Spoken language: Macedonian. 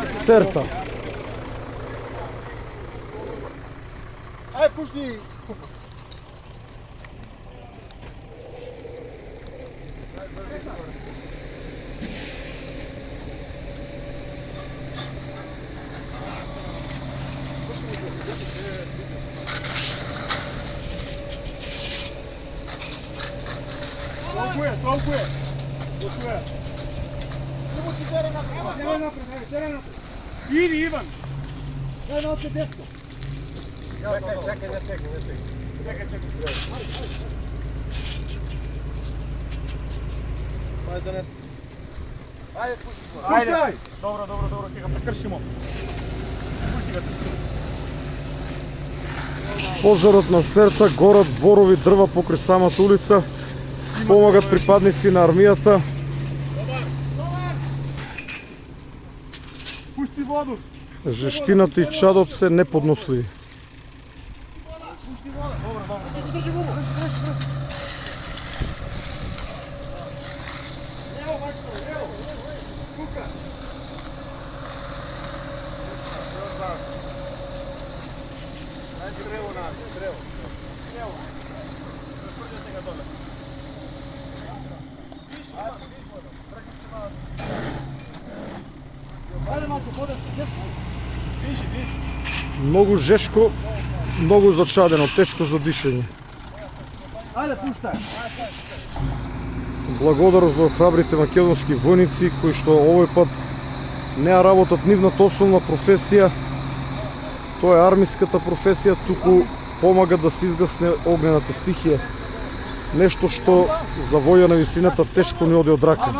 Серта. Ај, пушти! Толку е! Толку е! Само ти тере напред! Иди, Иван! Дай малце десно! Чекай, не стегни. Чекай. Ајде донес. Ајде, пусти го. Ајде. Добро, ќе го прекршимо. Пусти го. Пожарот на Серта, горат борови дрва покрај самата улица. Помагат припадници на армијата. Пусти воду. Жештината и чадот се неподносливи. Пусти вода. Добро. Држи го. Лево, Вачко, лево. Тука. Ајде древо на, древо. Лево. Распрđате ga доле. Ајде малку вода, Вижи. Многу жешко, многу зачадено, тешко за дишење. Ајде, пуштај. Благодарност за храбрите македонски војници кои што овој пат не ја работат нивната основна професија, тоа е армиската професија, туку помага да се изгасне огнената стихија. Нешто што за воја на вистината тешко ни оди од рака.